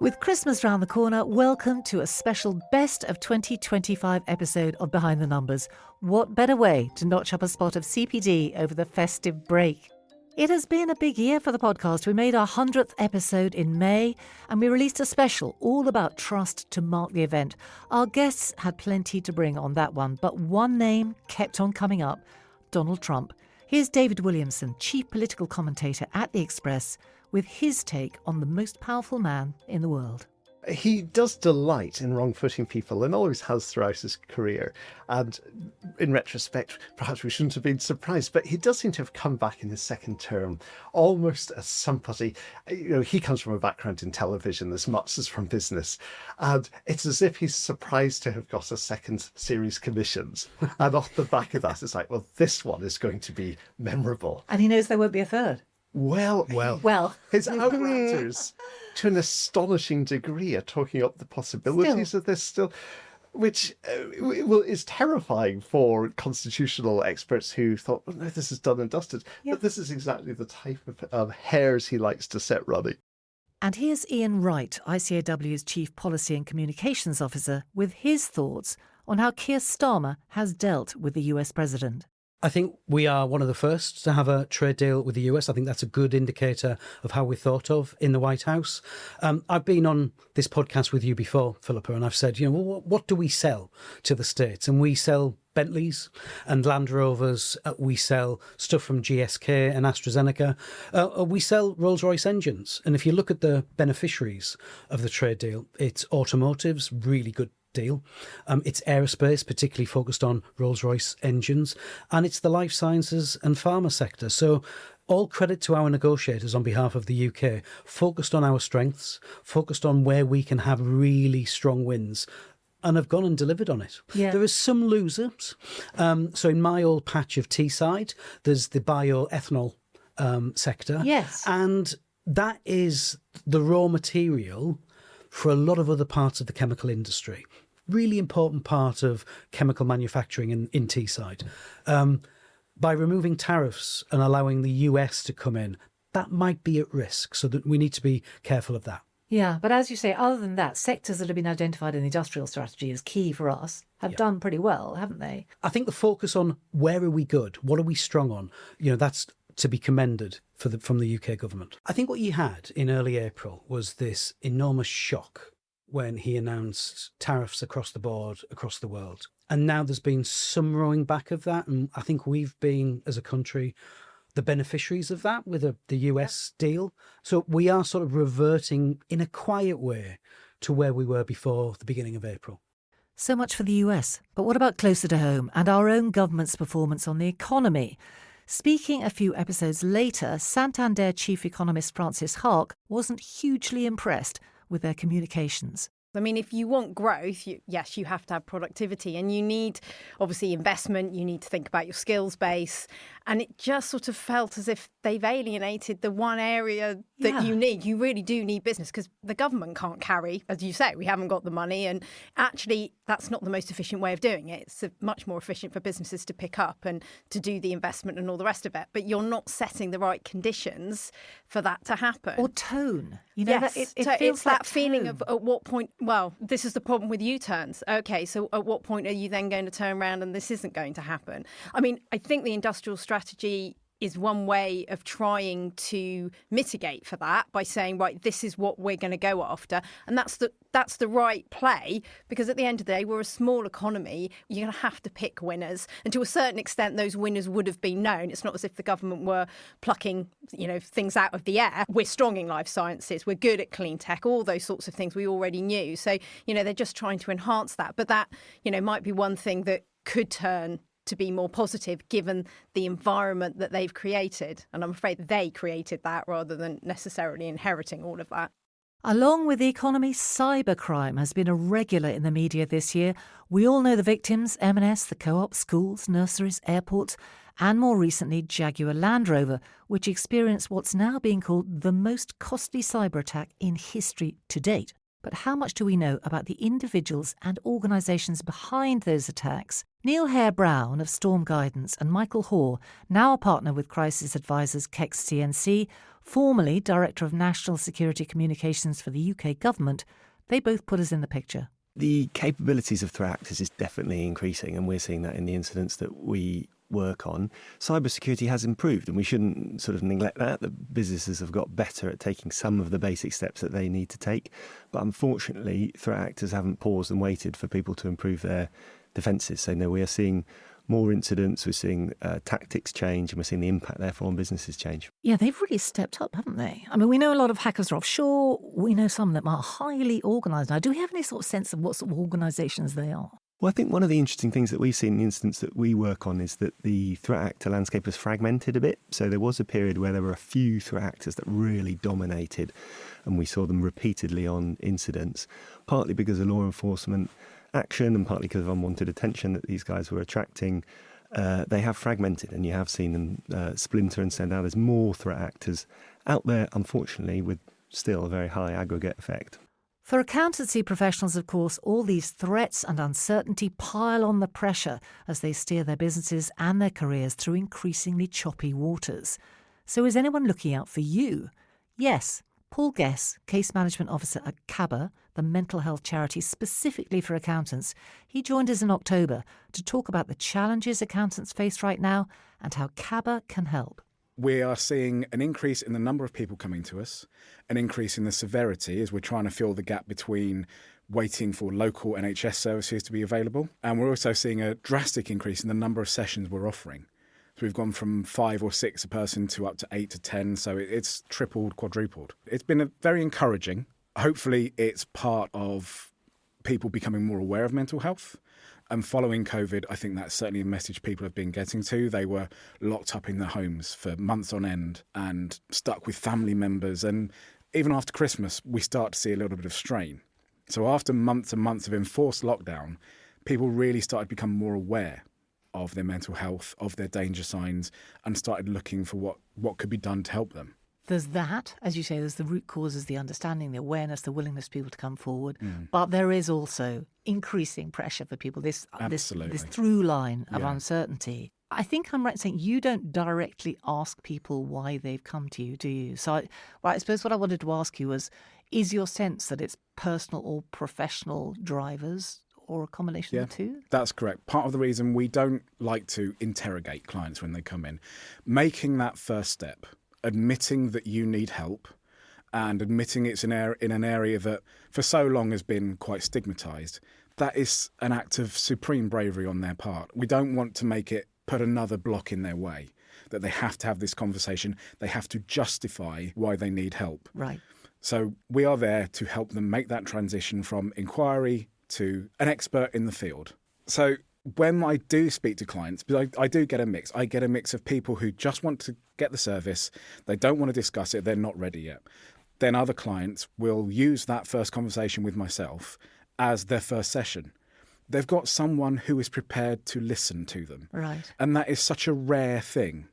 With Christmas round the corner, welcome to a special Best of 2025 episode of Behind the Numbers. What better way to notch up a spot of CPD over the festive break? It has been a big year for the podcast. We made our 100th episode in May, and we released a special all about trust to mark the event. Our guests had plenty to bring on that one, but one name kept on coming up: Donald Trump. Here's David Williamson, chief political commentator at The Express, with his take on the most powerful man in the world. He does delight in wrong-footing people and always has throughout his career. And in retrospect, perhaps we shouldn't have been surprised, but he does seem to have come back in his second term almost as somebody, he comes from a background in television as much as from business. And it's as if he's surprised to have got a second series commissioned. And off the back of that, it's like, well, this one is going to be memorable. And he knows there won't be a third. Well, his outactors, to an astonishing degree, are talking up the possibilities of this still, which is terrifying for constitutional experts who thought, well, no, this is done and dusted. Yeah. But this is exactly the type of hares he likes to set running. And here's Iain Wright, ICAEW's Chief Policy and Communications Officer, with his thoughts on how Keir Starmer has dealt with the US president. I think we are one of the first to have a trade deal with the US. I think that's a good indicator of how we're thought of in the White House. I've been on this podcast with you before, Philippa, and I've said, what do we sell to the States? And we sell Bentleys and Land Rovers. We sell stuff from GSK and AstraZeneca. We sell Rolls-Royce engines. And if you look at the beneficiaries of the trade deal, it's automotives, really good deal. It's aerospace, particularly focused on Rolls-Royce engines, and it's the life sciences and pharma sector. So all credit to our negotiators on behalf of the UK, focused on our strengths, focused on where we can have really strong wins, and have gone and delivered on it. Yeah. There are some losers. So in my old patch of Teesside, there's the bioethanol sector. Yes. And that is the raw material for a lot of other parts of the chemical industry. Really important part of chemical manufacturing in Teesside. By removing tariffs and allowing the US to come in, that might be at risk, so that we need to be careful of that. Yeah, but as you say, other than that, sectors that have been identified in the industrial strategy as key for us have done pretty well, haven't they? I think the focus on where are we good, what are we strong on, that's to be commended from the UK government. I think what you had in early April was this enormous shock when he announced tariffs across the board, across the world. And now there's been some rowing back of that. And I think we've been, as a country, the beneficiaries of that with the US deal. So we are sort of reverting in a quiet way to where we were before the beginning of April. So much for the US. But what about closer to home and our own government's performance on the economy? Speaking a few episodes later, Santander chief economist Francis Haque wasn't hugely impressed with their communications. I mean, if you want growth, yes, you have to have productivity, and you need, obviously, investment. You need to think about your skills base. And it just sort of felt as if they've alienated the one area that you need. You really do need business, because the government can't carry, as you say, we haven't got the money. And actually, that's not the most efficient way of doing it. It's much more efficient for businesses to pick up and to do the investment and all the rest of it. But you're not setting the right conditions for that to happen. Or tone. Yes, it feels it's like that feeling of at what point, well, this is the problem with U-turns. Okay, so at what point are you then going to turn around and this isn't going to happen? I mean, I think the industrial strategy is one way of trying to mitigate for that by saying, right, this is what we're going to go after. And that's the right play, because at the end of the day, we're a small economy. You're going to have to pick winners. And to a certain extent, those winners would have been known. It's not as if the government were plucking, things out of the air. We're strong in life sciences. We're good at clean tech, all those sorts of things we already knew. So, they're just trying to enhance that. But that, might be one thing that could turn to be more positive given the environment that they've created. And I'm afraid they created that rather than necessarily inheriting all of that. Along with the economy, cybercrime has been a regular in the media this year. We all know the victims: M&S, the co-op, schools, nurseries, airports, and more recently Jaguar Land Rover, which experienced what's now being called the most costly cyber attack in history to date. But how much do we know about the individuals and organisations behind those attacks? Neil Hare-Brown of Storm Guidance and Michael Hoare, now a partner with crisis advisors Kekst CNC, formerly Director of National Security Communications for the UK government, they both put us in the picture. The capabilities of threat actors is definitely increasing, and we're seeing that in the incidents that we work on. Cybersecurity has improved, and we shouldn't sort of neglect that. The businesses have got better at taking some of the basic steps that they need to take. But unfortunately, threat actors haven't paused and waited for people to improve their defences. So no, we are seeing more incidents, we're seeing tactics change, and we're seeing the impact therefore on businesses change. Yeah, they've really stepped up, haven't they? I mean, we know a lot of hackers are offshore. We know some of them are highly organised. Now, do we have any sort of sense of what sort of organisations they are? Well, I think one of the interesting things that we've seen in the instance that we work on is that the threat actor landscape has fragmented a bit. So there was a period where there were a few threat actors that really dominated, and we saw them repeatedly on incidents, partly because of law enforcement action and partly because of unwanted attention that these guys were attracting. They have fragmented, and you have seen them splinter and send out. There's more threat actors out there, unfortunately, with still a very high aggregate effect. For accountancy professionals, of course, all these threats and uncertainty pile on the pressure as they steer their businesses and their careers through increasingly choppy waters. So is anyone looking out for you? Yes. Paul Guess, Case Management Officer at CABA, the mental health charity specifically for accountants, he joined us in October to talk about the challenges accountants face right now and how CABA can help. We are seeing an increase in the number of people coming to us, an increase in the severity as we're trying to fill the gap between waiting for local NHS services to be available. And we're also seeing a drastic increase in the number of sessions we're offering. So we've gone from 5 or 6 a person to up to 8 to 10. So it's tripled, quadrupled. It's been very encouraging. Hopefully it's part of people becoming more aware of mental health. And following COVID, I think that's certainly a message people have been getting to. They were locked up in their homes for months on end and stuck with family members. And even after Christmas, we start to see a little bit of strain. So after months and months of enforced lockdown, people really started to become more aware of their mental health, of their danger signs, and started looking for what could be done to help them. There's that, as you say, there's the root causes, the understanding, the awareness, the willingness of people to come forward. But there is also increasing pressure for people, this through line of uncertainty. I think I'm right in saying you don't directly ask people why they've come to you, do you? So I suppose what I wanted to ask you was, is your sense that it's personal or professional drivers or a combination of the two? That's correct. Part of the reason we don't like to interrogate clients when they come in, making that first step, admitting that you need help and admitting it's in an area that for so long has been quite stigmatised, that is an act of supreme bravery on their part. We don't want to put another block in their way, that they have to have this conversation, they have to justify why they need help. Right. So we are there to help them make that transition from inquiry to an expert in the field. So when I do speak to clients, because I do get a mix. I get a mix of people who just want to get the service. They don't want to discuss it. They're not ready yet. Then other clients will use that first conversation with myself as their first session. They've got someone who is prepared to listen to them. Right. And that is such a rare thing.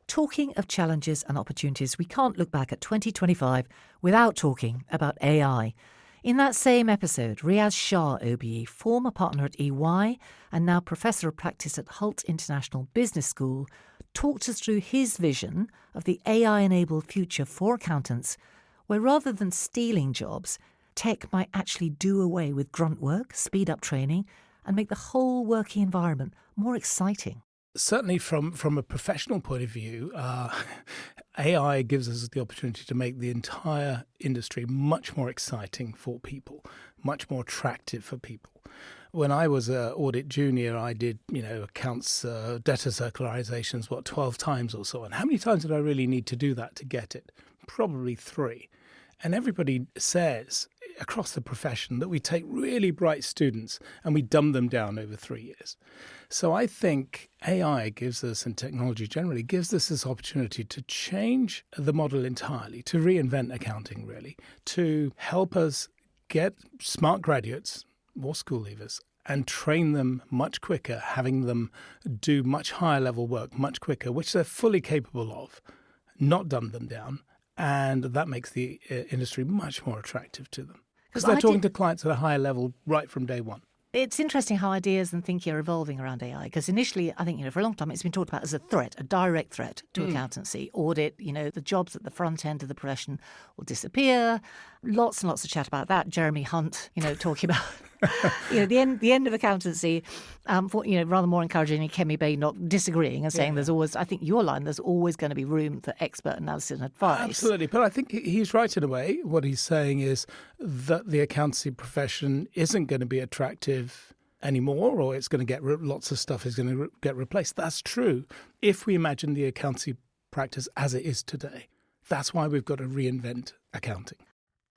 Talking of challenges and opportunities, we can't look back at 2025 without talking about AI. In that same episode, Riaz Shah, OBE, former partner at EY and now Professor of Practice at Hult International Business School, talked us through his vision of the AI-enabled future for accountants, where rather than stealing jobs, tech might actually do away with grunt work, speed up training, and make the whole working environment more exciting. Certainly from a professional point of view, AI gives us the opportunity to make the entire industry much more exciting for people, much more attractive for people. When I was an audit junior, I did, accounts, debtor circularizations, 12 times or so. And how many times did I really need to do that to get it? Probably 3. And everybody says across the profession that we take really bright students and we dumb them down over 3 years. So I think AI gives us, and technology generally, gives us this opportunity to change the model entirely, to reinvent accounting really, to help us get smart graduates or school leavers and train them much quicker, having them do much higher level work much quicker, which they're fully capable of, not dumb them down. And that makes the industry much more attractive to them. Because they're talking to clients at a higher level right from day one. It's interesting how ideas and thinking are evolving around AI, because initially, I think, for a long time, it's been talked about as a threat, a direct threat to accountancy. Audit, the jobs at the front end of the profession will disappear. Lots and lots of chat about that. Jeremy Hunt, talking about the end of accountancy, rather more encouraging, and Kemi Bay not disagreeing and saying there's always, I think your line, there's always going to be room for expert analysis and advice. Absolutely. But I think he's right in a way. What he's saying is that the accountancy profession isn't going to be attractive anymore, or it's going to get lots of stuff is going to get replaced. That's true if we imagine the accountancy practice as it is today. That's why we've got to reinvent accounting.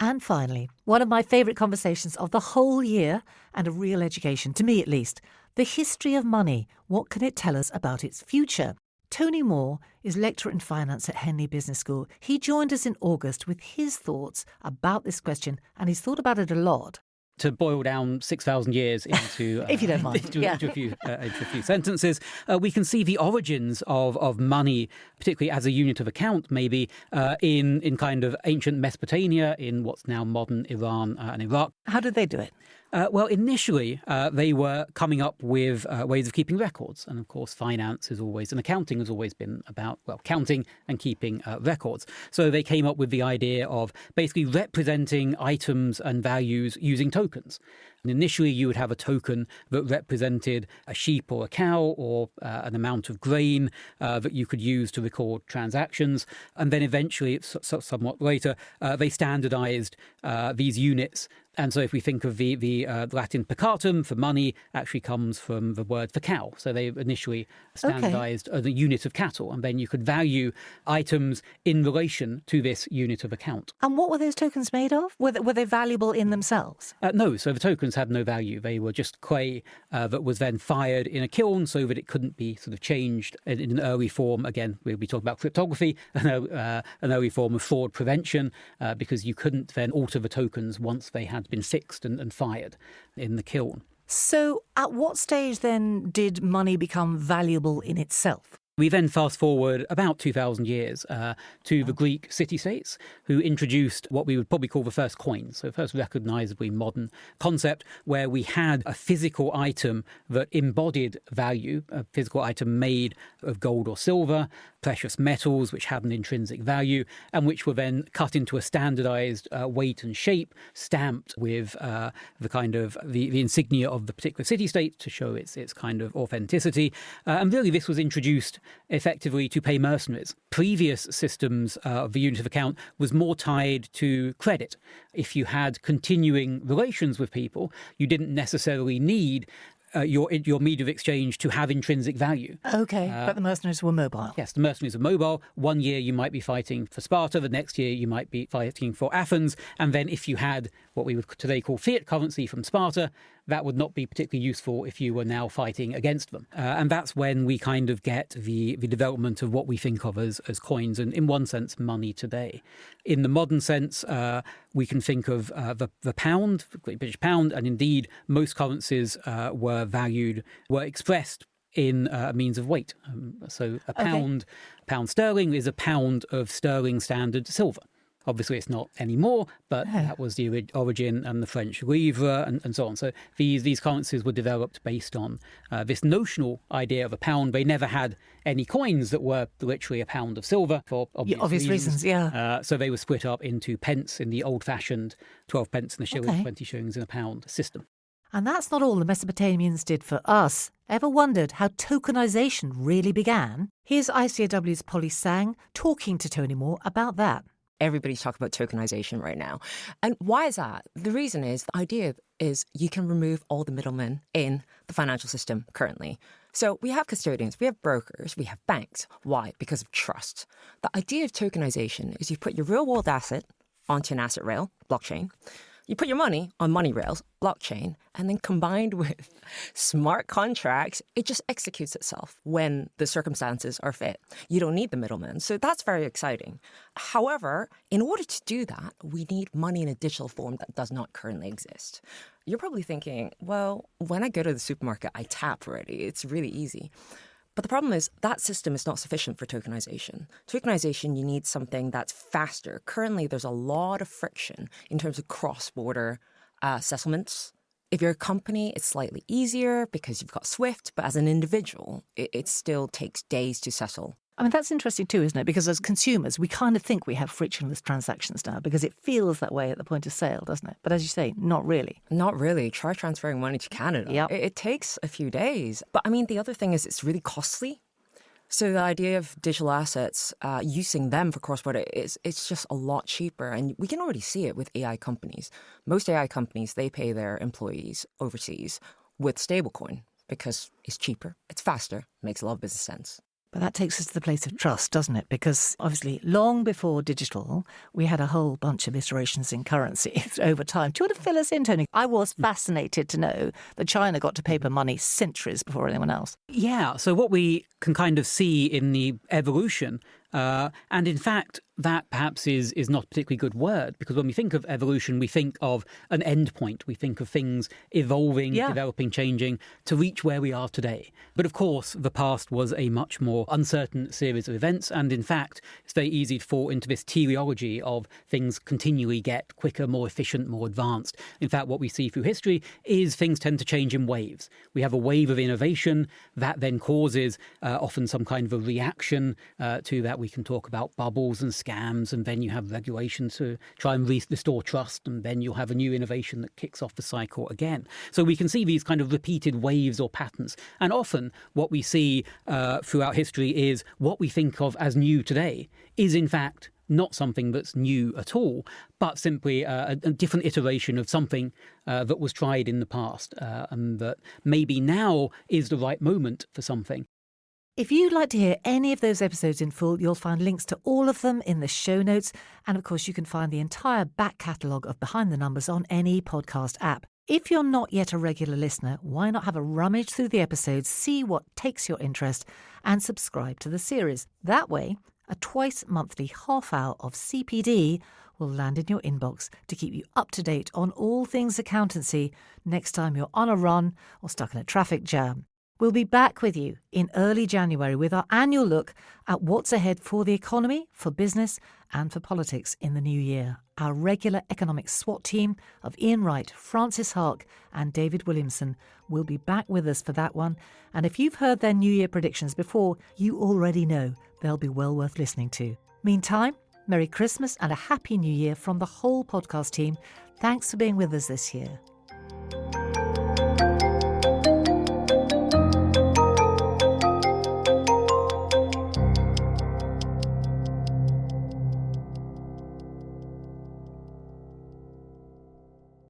And finally, one of my favourite conversations of the whole year, and a real education, to me at least, the history of money. What can it tell us about its future? Tony Moore is lecturer in finance at Henley Business School. He joined us in August with his thoughts about this question, and he's thought about it a lot. To boil down 6,000 years into, if you don't mind, into a few sentences, we can see the origins of money, particularly as a unit of account, maybe in kind of ancient Mesopotamia, in what's now modern Iran and Iraq. How did they do it? Well, initially, they were coming up with ways of keeping records. And of course, finance is always, and accounting has always been about, counting and keeping records. So they came up with the idea of basically representing items and values using tokens. And initially, you would have a token that represented a sheep or a cow or an amount of grain that you could use to record transactions. And then eventually, somewhat later, they standardized these units. And so if we think of the Latin peccatum for money, actually comes from the word for cow. So they initially standardized the unit of cattle, and then you could value items in relation to this unit of account. And what were those tokens made of? Were they valuable in themselves? No, so the tokens had no value. They were just clay that was then fired in a kiln so that it couldn't be sort of changed in an early form. Again, we'll be talking about cryptography, an early form of fraud prevention, because you couldn't then alter the tokens once they had been fixed and fired in the kiln. So at what stage then did money become valuable in itself? We then fast forward about 2,000 years to the Greek city-states, who introduced what we would probably call the first coins, so first recognisably modern concept, where we had a physical item that embodied value, a physical item made of gold or silver, precious metals which had an intrinsic value, and which were then cut into a standardised weight and shape, stamped with the kind of the insignia of the particular city-state to show its kind of authenticity. And really this was introduced effectively to pay mercenaries. Previous systems of the unit of account was more tied to credit. If you had continuing relations with people, you didn't necessarily need your media of exchange to have intrinsic value. OK, but the mercenaries were mobile. Yes, the mercenaries are mobile. One year you might be fighting for Sparta, the next year you might be fighting for Athens, and then if you had what we would today call fiat currency from Sparta, that would not be particularly useful if you were now fighting against them. And that's when we kind of get the development of what we think of as coins, and in one sense, money today. In the modern sense, we can think of the pound, the Great British pound, and indeed most currencies were expressed in a means of weight. So a pound sterling is a pound of sterling standard silver. Obviously, it's not anymore, but that was the origin, and the French livre and so on. So these currencies were developed based on this notional idea of a pound. They never had any coins that were literally a pound of silver for obvious reasons. So they were split up into pence in the old-fashioned 12 pence in a shilling, 20 shillings in a pound system. And that's not all the Mesopotamians did for us. Ever wondered how tokenization really began? Here's ICAEW's Polly Sang talking to Tony Moore about that. Everybody's talking about tokenization right now. And why is that? The reason is, the idea is you can remove all the middlemen in the financial system currently. So we have custodians, we have brokers, we have banks. Why? Because of trust. The idea of tokenization is you put your real world asset onto an asset rail, blockchain. You put your money on money rails, blockchain, and then combined with smart contracts, it just executes itself when the circumstances are fit. You don't need the middleman. So that's very exciting. However, in order to do that, we need money in a digital form that does not currently exist. You're probably thinking, well, when I go to the supermarket, I tap already. It's really easy. But the problem is that system is not sufficient for tokenization. Tokenization, you need something that's faster. Currently, there's a lot of friction in terms of cross-border settlements If you're a company, it's slightly easier because you've got Swift, but as an individual, it still takes days to settle. I mean, that's interesting too, isn't it? Because as consumers, we kind of think we have frictionless transactions now because it feels that way at the point of sale, doesn't it? But as you say, not really. Not really. Try transferring money to Canada. Yep. It takes a few days. But I mean, the other thing is it's really costly. So the idea of digital assets, using them for cross-border, it's just a lot cheaper. And we can already see it with AI companies. Most AI companies, they pay their employees overseas with stablecoin because it's cheaper, it's faster, makes a lot of business sense. But that takes us to the place of trust, doesn't it? Because obviously, long before digital, we had a whole bunch of iterations in currency over time. Do you want to fill us in, Tony? I was fascinated to know that China got to paper money centuries before anyone else. Yeah, so what we can kind of see in the evolution, and in fact, that perhaps is not a particularly good word, because when we think of evolution, we think of an end point. We think of things evolving, developing, changing to reach where we are today. But of course, the past was a much more uncertain series of events. And in fact, it's very easy to fall into this teleology of things continually get quicker, more efficient, more advanced. In fact, what we see through history is things tend to change in waves. We have a wave of innovation that then causes often some kind of a reaction to that. We can talk about bubbles and scams, and then you have regulation to try and restore trust, and then you'll have a new innovation that kicks off the cycle again. So we can see these kind of repeated waves or patterns. And often what we see throughout history is what we think of as new today is in fact not something that's new at all, but simply a different iteration of something that was tried in the past, and that maybe now is the right moment for something. If you'd like to hear any of those episodes in full, you'll find links to all of them in the show notes. And of course, you can find the entire back catalogue of Behind the Numbers on any podcast app. If you're not yet a regular listener, why not have a rummage through the episodes, see what takes your interest, and subscribe to the series. That way, a twice-monthly half-hour of CPD will land in your inbox to keep you up to date on all things accountancy next time you're on a run or stuck in a traffic jam. We'll be back with you in early January with our annual look at what's ahead for the economy, for business and for politics in the new year. Our regular economic SWAT team of Iain Wright, Francis Haque and David Williamson will be back with us for that one. And if you've heard their New Year predictions before, you already know they'll be well worth listening to. Meantime, Merry Christmas and a Happy New Year from the whole podcast team. Thanks for being with us this year.